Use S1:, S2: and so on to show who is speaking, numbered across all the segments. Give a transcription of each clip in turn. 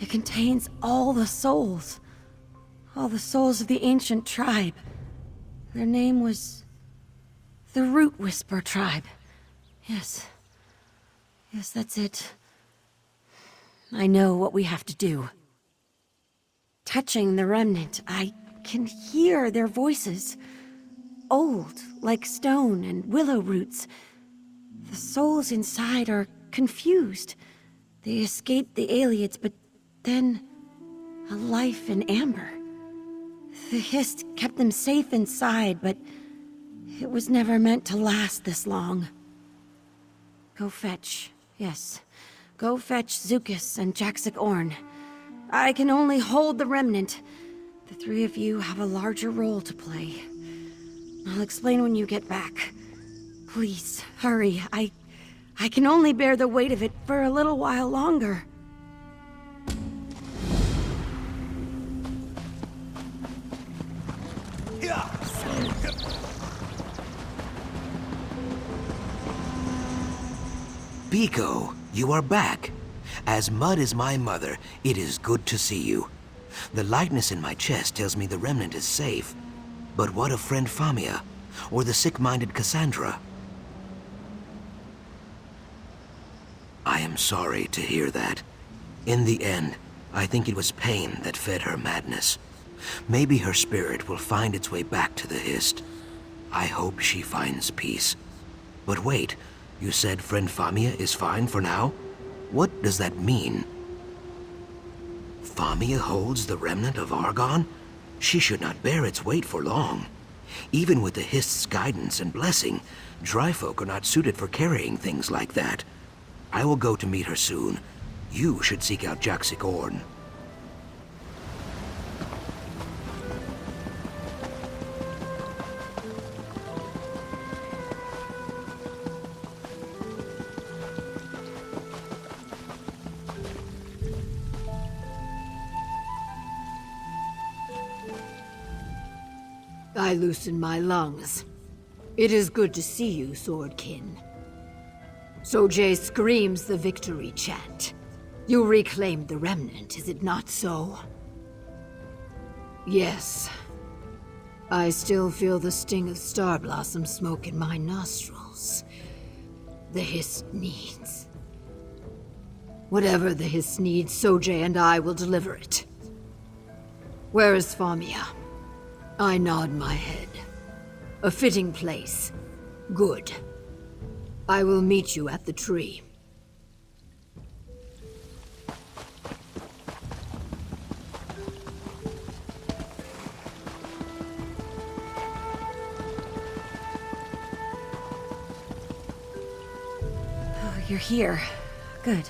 S1: It contains all the souls. All the souls of the ancient tribe. Their name was... the Root Whisper tribe. Yes. Yes, that's it. I know what we have to do. Touching the remnant, I can hear their voices. Old, like stone and willow roots. The souls inside are confused. They escaped the Aliens, but then... a life in amber. The hist kept them safe inside, but... it was never meant to last this long. Go fetch, yes. Go fetch Xukas and Jaxsik-Orrn. I can only hold the remnant. The three of you have a larger role to play. I'll explain when you get back. Please, hurry. I can only bear the weight of it for a little while longer.
S2: Biko, you are back. As Mud is my mother, it is good to see you. The lightness in my chest tells me the remnant is safe. But what of friend Famia? Or the sick-minded Cassandra? I am sorry to hear that. In the end, I think it was pain that fed her madness. Maybe her spirit will find its way back to the hist. I hope she finds peace. But wait, you said friend Famia is fine for now? What does that mean? Famia holds the remnant of Argon? She should not bear its weight for long. Even with the hist's guidance and blessing, dry folk are not suited for carrying things like that. I will go to meet her soon. You should seek out Jaxsik-Orrn.
S3: I loosen my lungs. It is good to see you, Swordkin. Sojay screams the victory chant. You reclaimed the remnant, is it not so? Yes. I still feel the sting of star blossom smoke in my nostrils. The hist needs. Whatever the hist needs, Sojay and I will deliver it. Where is Famia? I nod my head. A fitting place. Good. I will meet you at the tree.
S1: Oh, you're here. Good.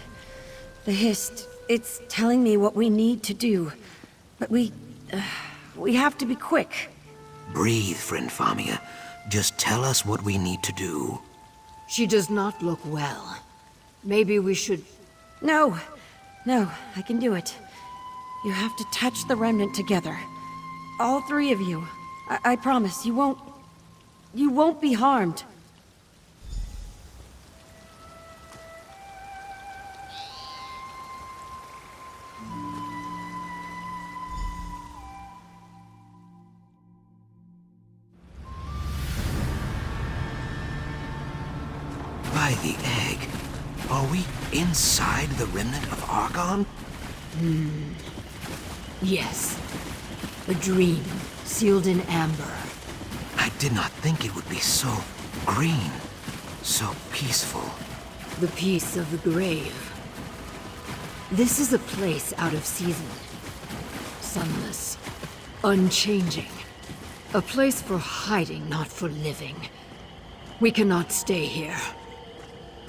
S1: The hist, it's telling me what we need to do. But we have to be quick.
S2: Breathe, friend Famia. Just tell us what we need to do.
S3: She does not look well. Maybe we should...
S1: No, I can do it. You have to touch the remnant together. All three of you. I promise, you won't be harmed.
S2: By the egg, are we inside the remnant of Argon?
S3: Yes. A dream, sealed in amber.
S2: I did not think it would be so green, so peaceful.
S3: The peace of the grave. This is a place out of season. Sunless. Unchanging. A place for hiding, not for living. We cannot stay here.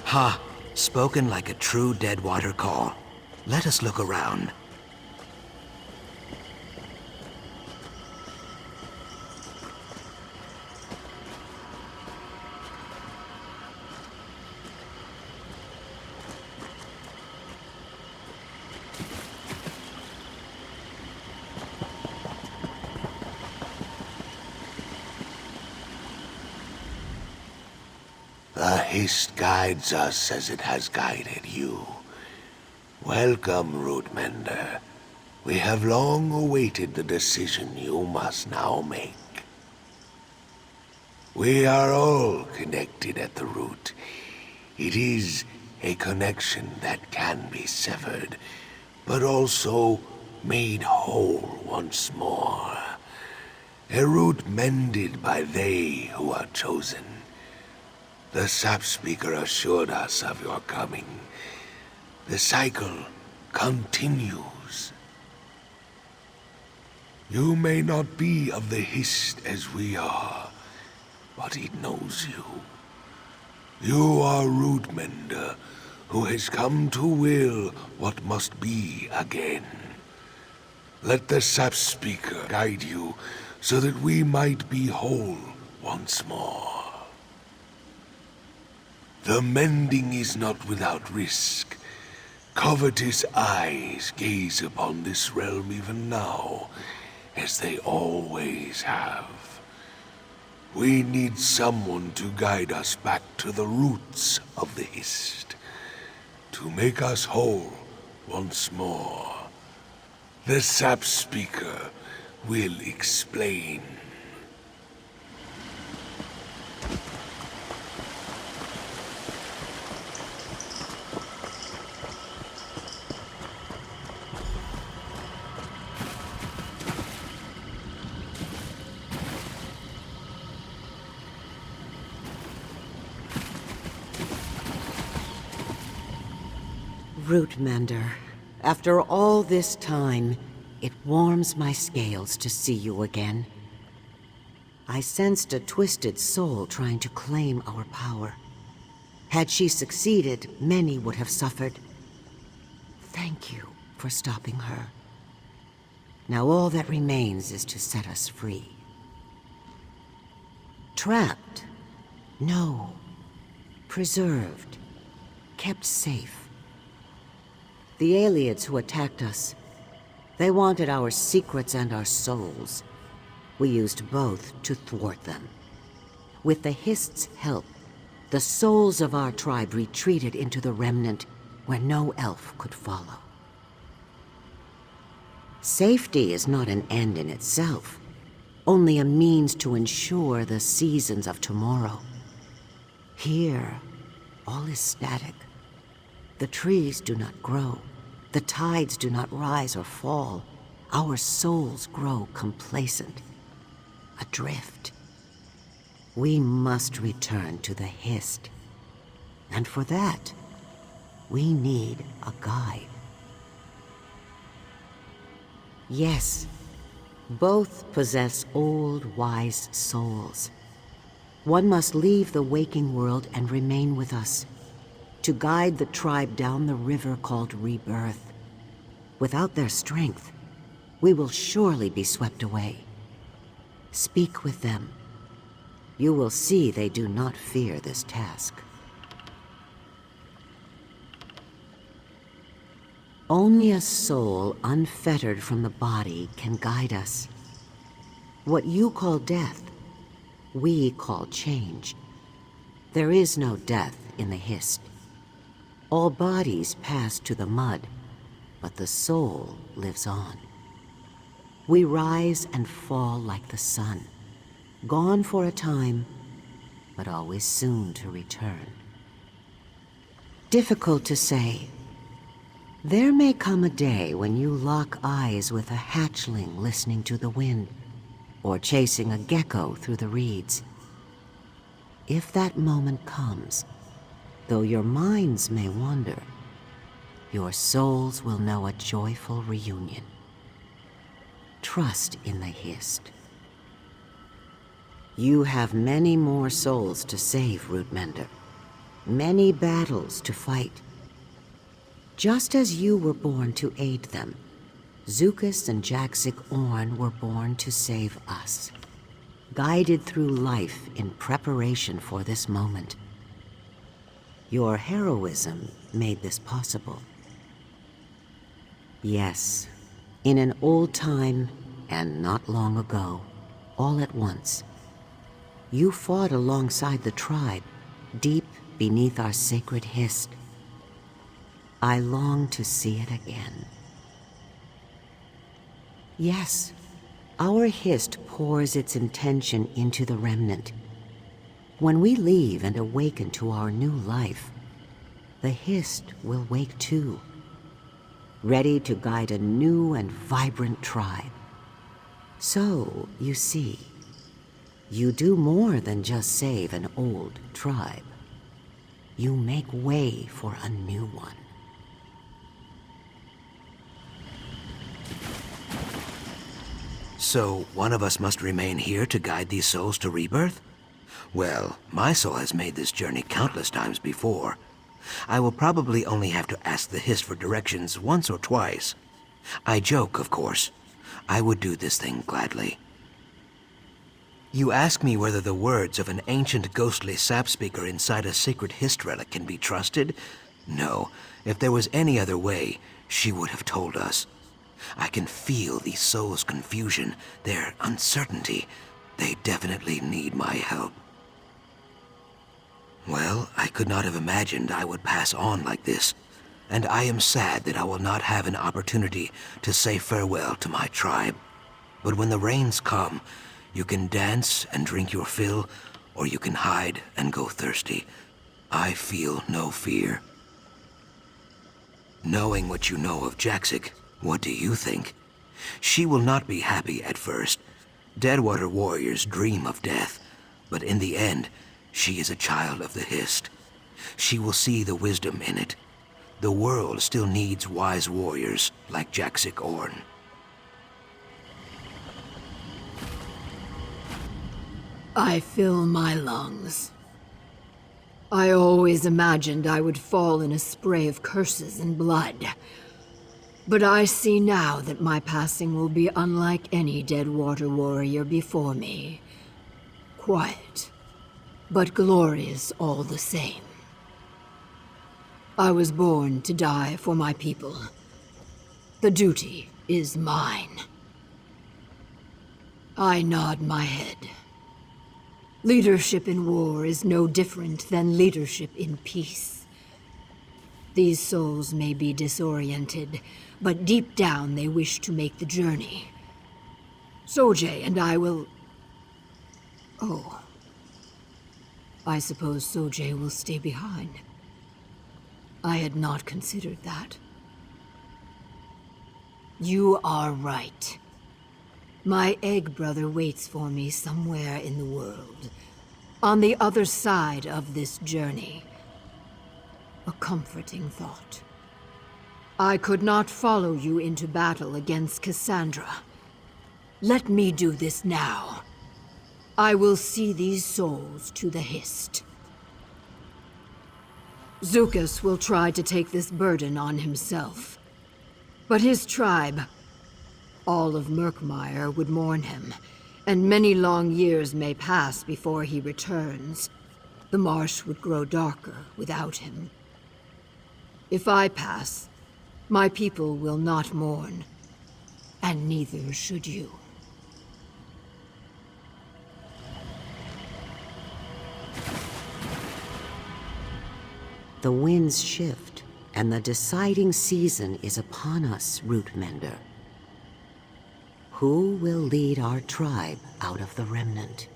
S2: Ha! Spoken like a true Deadwater call. Let us look around.
S4: The hist guides us as it has guided you. Welcome, Root Mender. We have long awaited the decision you must now make. We are all connected at the root. It is a connection that can be severed, but also made whole once more. A root mended by they who are chosen. The sap speaker assured us of your coming. The cycle continues. You may not be of the hist as we are, but it knows you. You are Root Mender, who has come to will what must be again. Let the sap speaker guide you so that we might be whole once more. The mending is not without risk. Covetous eyes gaze upon this realm even now, as they always have. We need someone to guide us back to the roots of the hist, to make us whole once more. The sap speaker will explain.
S5: Root Mender, after all this time, it warms my scales to see you again. I sensed a twisted soul trying to claim our power. Had she succeeded, many would have suffered. Thank you for stopping her. Now all that remains is to set us free. Trapped? No. Preserved. Kept safe. The aliens who attacked us, they wanted our secrets and our souls. We used both to thwart them. With the hist's help, the souls of our tribe retreated into the Remnant where no elf could follow. Safety is not an end in itself, only a means to ensure the seasons of tomorrow. Here, all is static. The trees do not grow. The tides do not rise or fall. Our souls grow complacent, adrift. We must return to the hist. And for that, we need a guide. Yes, both possess old, wise souls. One must leave the waking world and remain with us, to guide the tribe down the river called Rebirth. Without their strength, we will surely be swept away. Speak with them. You will see they do not fear this task. Only a soul unfettered from the body can guide us. What you call death, we call change. There is no death in the hist. All bodies pass to the mud, but the soul lives on. We rise and fall like the sun, gone for a time, but always soon to return. Difficult to say. There may come a day when you lock eyes with a hatchling listening to the wind, or chasing a gecko through the reeds. If that moment comes, though your minds may wander, your souls will know a joyful reunion. Trust in the hist. You have many more souls to save, Root Mender. Many battles to fight. Just as you were born to aid them, Xukas and Jaxsik-Orrn were born to save us, guided through life in preparation for this moment. Your heroism made this possible. Yes, in an old time, and not long ago, all at once, you fought alongside the tribe, deep beneath our sacred hist. I long to see it again. Yes, our hist pours its intention into the remnant. When we leave and awaken to our new life, the hist will wake too, ready to guide a new and vibrant tribe. So, you see, you do more than just save an old tribe. You make way for a new one.
S2: So, one of us must remain here to guide these souls to rebirth? Well, my soul has made this journey countless times before. I will probably only have to ask the hist for directions once or twice. I joke, of course. I would do this thing gladly. You ask me whether the words of an ancient ghostly sap speaker inside a sacred hist relic can be trusted? No. If there was any other way, she would have told us. I can feel these souls' confusion, their uncertainty. They definitely need my help. Well, I could not have imagined I would pass on like this, and I am sad that I will not have an opportunity to say farewell to my tribe. But when the rains come, you can dance and drink your fill, or you can hide and go thirsty. I feel no fear. Knowing what you know of Jaxsik, what do you think? She will not be happy at first. Deadwater warriors dream of death, but in the end, she is a child of the hist. She will see the wisdom in it. The world still needs wise warriors like Jaxsik-Orrn.
S3: I fill my lungs. I always imagined I would fall in a spray of curses and blood. But I see now that my passing will be unlike any Deadwater warrior before me. Quiet, but glorious all the same. I was born to die for my people. The duty is mine. I nod my head. Leadership in war is no different than leadership in peace. These souls may be disoriented, but deep down they wish to make the journey. Sojay and I will... Oh. I suppose Sojay will stay behind. I had not considered that. You are right. My egg brother waits for me somewhere in the world, on the other side of this journey. A comforting thought. I could not follow you into battle against Cassandra. Let me do this now. I will see these souls to the hist. Xukas will try to take this burden on himself. But his tribe, all of Murkmire, would mourn him, and many long years may pass before he returns. The marsh would grow darker without him. If I pass, my people will not mourn, and neither should you.
S5: The winds shift, and the deciding season is upon us, Root Mender. Who will lead our tribe out of the remnant?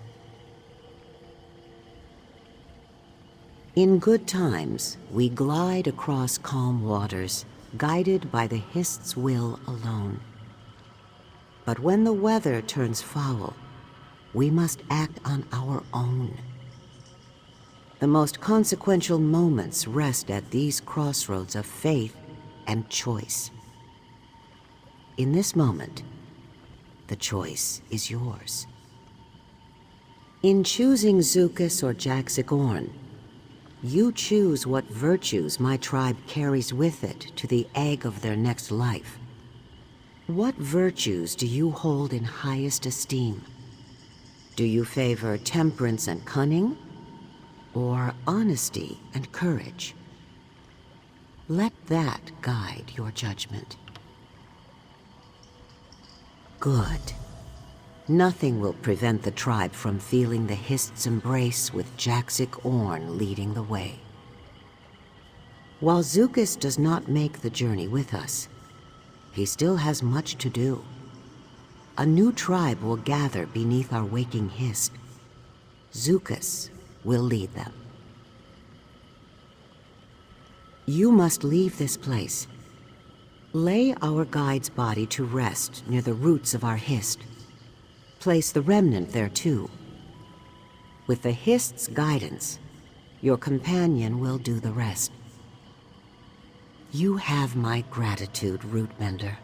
S5: In good times, we glide across calm waters, guided by the hist's will alone. But when the weather turns foul, we must act on our own. The most consequential moments rest at these crossroads of faith and choice. In this moment, the choice is yours. In choosing Xukas or Jaxsik-Orrn, you choose what virtues my tribe carries with it to the egg of their next life. What virtues do you hold in highest esteem? Do you favor temperance and cunning, or honesty and courage? Let that guide your judgment. Good. Nothing will prevent the tribe from feeling the hist's embrace with Jaxsik-Orrn leading the way. While Xukas does not make the journey with us, he still has much to do. A new tribe will gather beneath our waking hist. Xukas will lead them. You must leave this place. Lay our guide's body to rest near the roots of our hist. Place the remnant there too. With the hist's guidance, your companion will do the rest. You have my gratitude, Rootmender.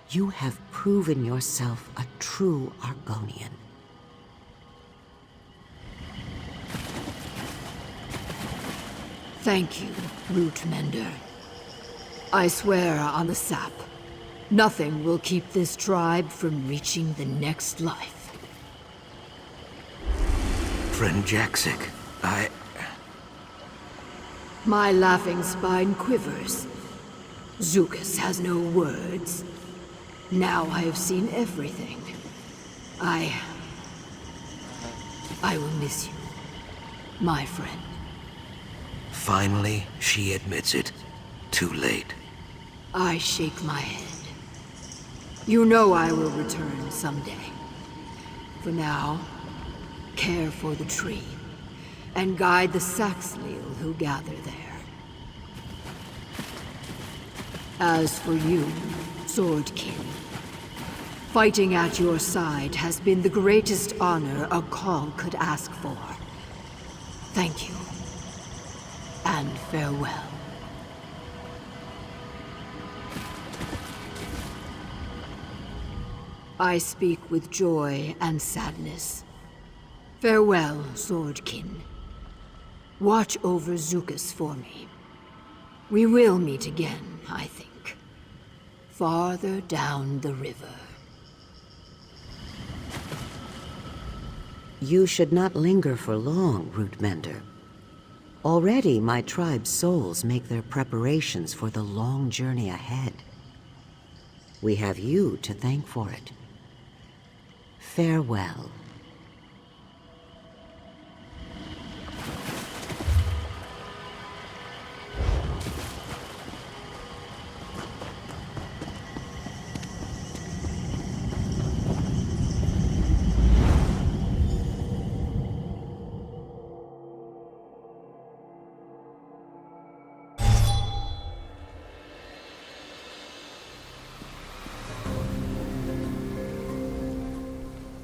S5: You have proven yourself a true Argonian.
S3: Thank you, Rootmender. I swear on the sap, nothing will keep this tribe from reaching the next life.
S2: Friend Jaxsik,
S3: My laughing spine quivers. Xukas has no words. Now I have seen everything. I will miss you, my friend.
S2: Finally, she admits it. Too late.
S3: I shake my head. You know I will return someday. For now, care for the tree, and guide the Saxhleel who gather there. As for you, Swordkin, fighting at your side has been the greatest honor a call could ask for. Thank you, and farewell. I speak with joy and sadness. Farewell, Swordkin. Watch over Xukas for me. We will meet again, I think. Farther down the river.
S5: You should not linger for long, Rootmender. Already my tribe's souls make their preparations for the long journey ahead. We have you to thank for it. Farewell.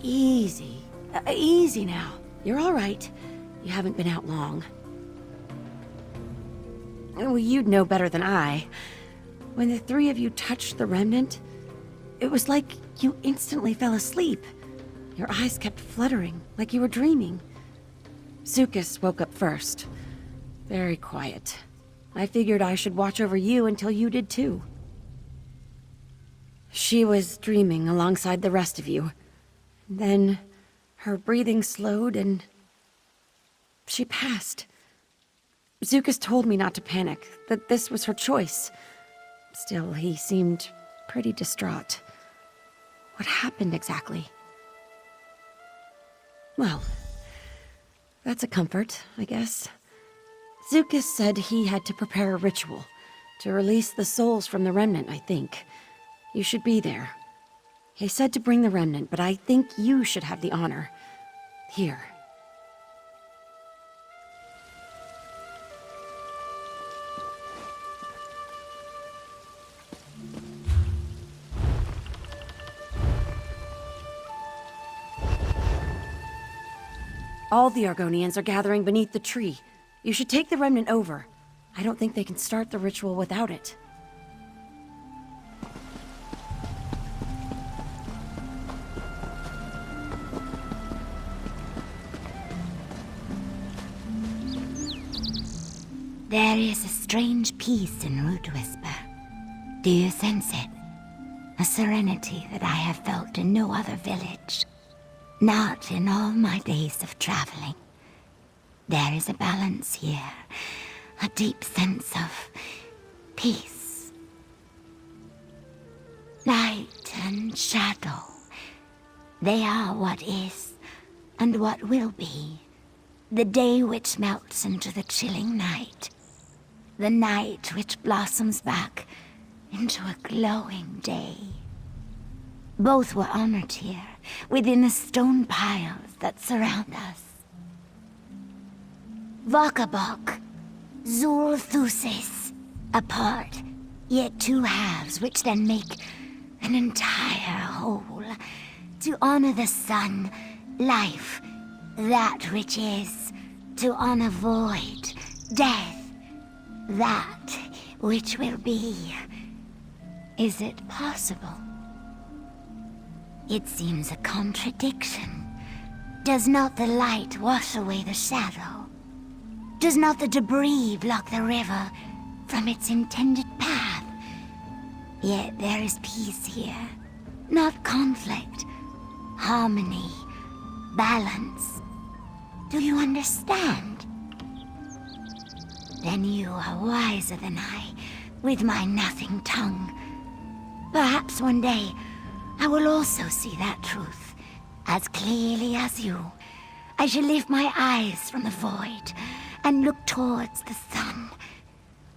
S1: Easy. Easy now. You're all right. You haven't been out long. Well, you'd know better than I. When the three of you touched the remnant, it was like you instantly fell asleep. Your eyes kept fluttering, like you were dreaming. Xukas woke up first. Very quiet. I figured I should watch over you until you did too. She was dreaming alongside the rest of you. Then, her breathing slowed and she passed. Xukas told me not to panic, that this was her choice. Still, he seemed pretty distraught. What happened exactly? Well, that's a comfort, I guess. Xukas said he had to prepare a ritual to release the souls from the remnant, I think. You should be there. He said to bring the remnant, but I think you should have the honor. Here. All the Argonians are gathering beneath the tree. You should take the remnant over. I don't think they can start the ritual without it.
S6: There is a strange peace in Root Whisper. Do you sense it? A serenity that I have felt in no other village. Not in all my days of traveling. There is a balance here, a deep sense of peace. Light and shadow, they are what is and what will be. The day which melts into the chilling night. the night which blossoms back into a glowing day. Both were honored here, within the stone piles that surround us. Vakabok, Zulthusis, apart, yet two halves which then make an entire whole. To honor the sun, life, that which is. To honor void, death, that which will be. Is it possible? It seems a contradiction. Does not the light wash away the shadow? Does not the debris block the river from its intended path? Yet there is peace here, not conflict, harmony, balance. Do you understand? Then you are wiser than I, with my nothing tongue. Perhaps one day, I will also see that truth, as clearly as you. I shall lift my eyes from the void, and look towards the sun.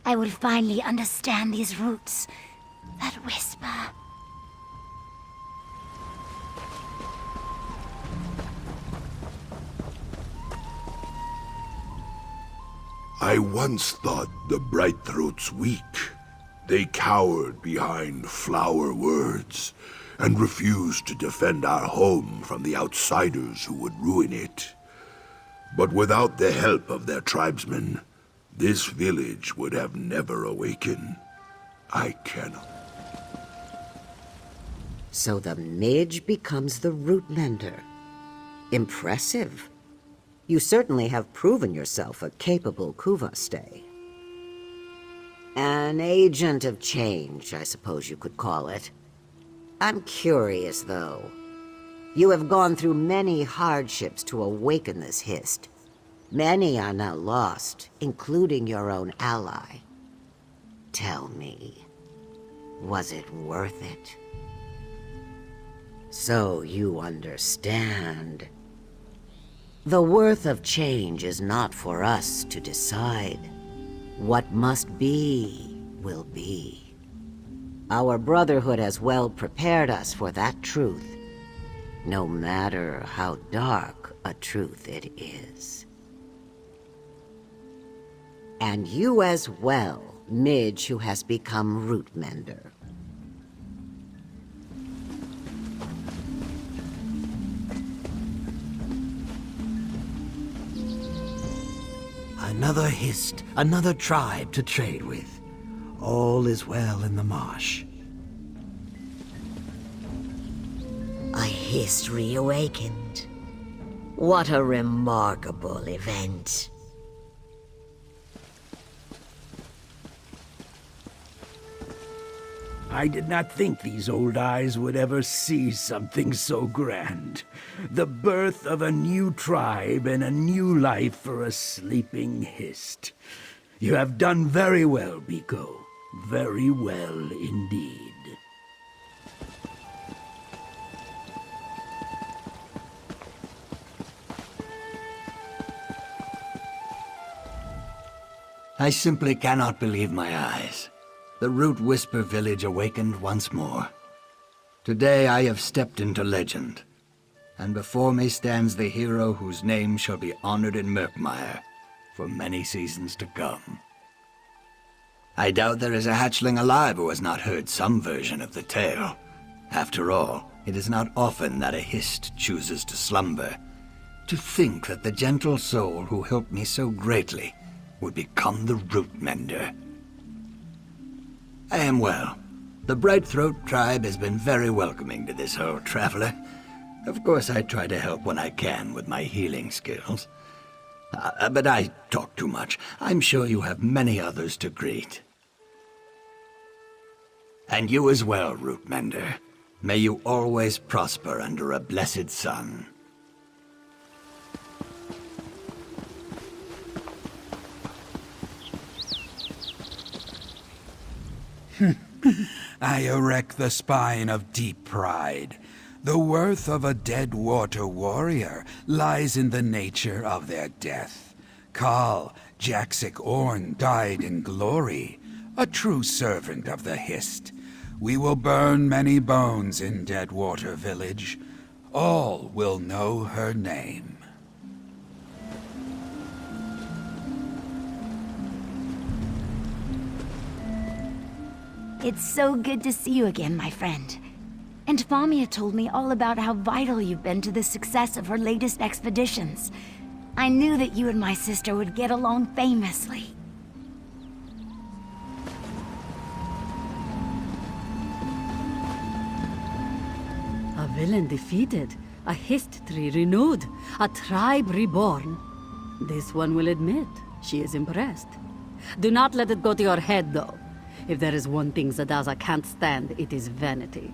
S6: I will finally understand these roots that whisper.
S4: I once thought the bright throats weak. They cowered behind flower words and refused to defend our home from the outsiders who would ruin it. But without the help of their tribesmen, this village would have never awakened. I cannot.
S5: So the midge becomes the root mender. Impressive. You certainly have proven yourself a capable Kuvaste. An agent of change, I suppose you could call it. I'm curious, though. You have gone through many hardships to awaken this hist. Many are now lost, including your own ally. Tell me, was it worth it? So you understand. The worth of change is not for us to decide. What must be, will be. Our Brotherhood has well prepared us for that truth, no matter how dark a truth it is. And you as well, Midge, who has become root mender.
S2: Another hist, another tribe to trade with. All is well in the marsh.
S7: A hist reawakened. What a remarkable event.
S8: I did not think these old eyes would ever see something so grand. The birth of a new tribe and a new life for a sleeping hist. You have done very well, Biko. Very well indeed.
S9: I simply cannot believe my eyes. The Root Whisper village awakened once more. Today I have stepped into legend, and before me stands the hero whose name shall be honored in Murkmire for many seasons to come. I doubt there is a hatchling alive who has not heard some version of the tale. After all, it is not often that a hist chooses to slumber. To think that the gentle soul who helped me so greatly would become the root mender. I am well. The Bright Throat tribe has been very welcoming to this old traveler. Of course, I try to help when I can with my healing skills. But I talk too much. I'm sure you have many others to greet. And you as well, Root Mender. May you always prosper under a blessed sun.
S10: I erect the spine of deep pride. The worth of a dead water warrior lies in the nature of their death. Call, Jaxsik-Orrn died in glory, a true servant of the hist. We will burn many bones in Deadwater Village. All will know her name.
S6: It's so good to see you again, my friend. And Famia told me all about how vital you've been to the success of her latest expeditions. I knew that you and my sister would get along famously.
S11: A villain defeated, a history renewed, a tribe reborn. This one will admit she is impressed. Do not let it go to your head, though. If there is one thing Zadaza can't stand, it is vanity.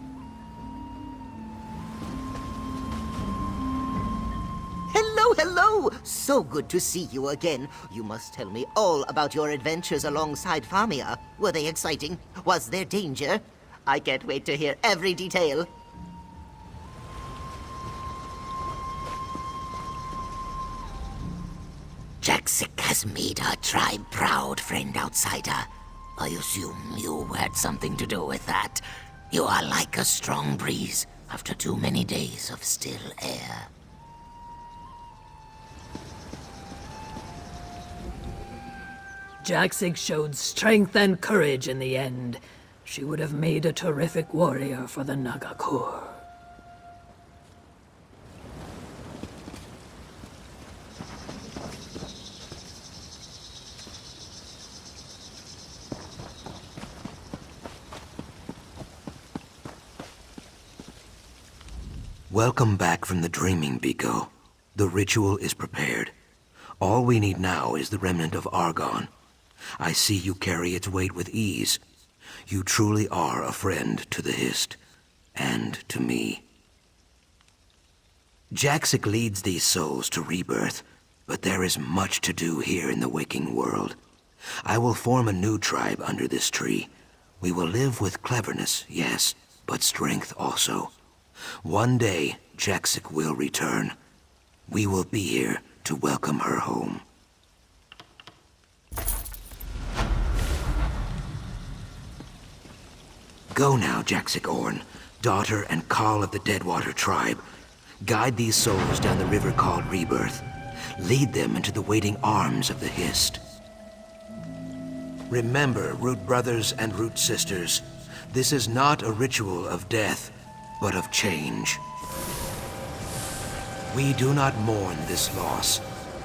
S12: Hello! So good to see you again. You must tell me all about your adventures alongside Famia. Were they exciting? Was there danger? I can't wait to hear every detail. Jaxsik has made our tribe proud, friend outsider. I assume you had something to do with that. You are like a strong breeze after too many days of still air.
S3: Jaxsik showed strength and courage in the end. She would have made a terrific warrior for the Nagakur.
S2: Welcome back from the dreaming, Biko. The ritual is prepared. All we need now is the remnant of Argon. I see you carry its weight with ease. You truly are a friend to the hist, and to me. Jaxsik leads these souls to rebirth, but there is much to do here in the waking world. I will form a new tribe under this tree. We will live with cleverness, yes, but strength also. One day, Jaxsik will return. We will be here to welcome her home. Go now, Jaxsik-Orrn, daughter and call of the Deadwater tribe. Guide these souls down the river called Rebirth. Lead them into the waiting arms of the hist. Remember, Root brothers and Root sisters, this is not a ritual of death, but of change. We do not mourn this loss,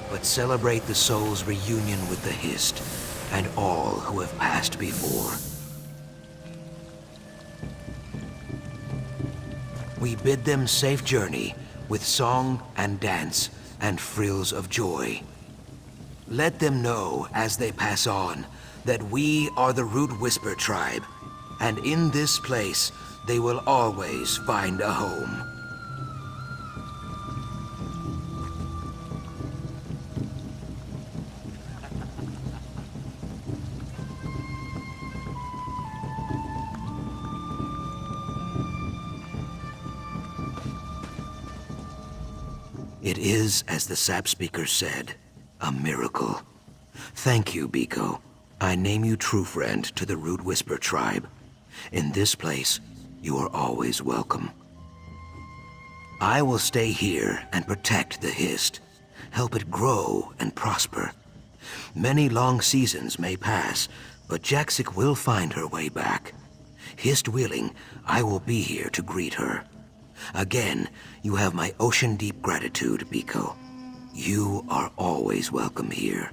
S2: but celebrate the soul's reunion with the hist and all who have passed before. We bid them safe journey with song and dance and frills of joy. Let them know as they pass on that we are the Root Whisper tribe, and in this place they will always find a home. It is, as the sap speaker said, a miracle. Thank you, Biko. I name you true friend to the Root Whisper tribe. In this place, you are always welcome. I will stay here and protect the hist, help it grow and prosper. Many long seasons may pass, but Jaxsik will find her way back. Hist willing, I will be here to greet her. Again, you have my ocean-deep gratitude, Biko. You are always welcome here.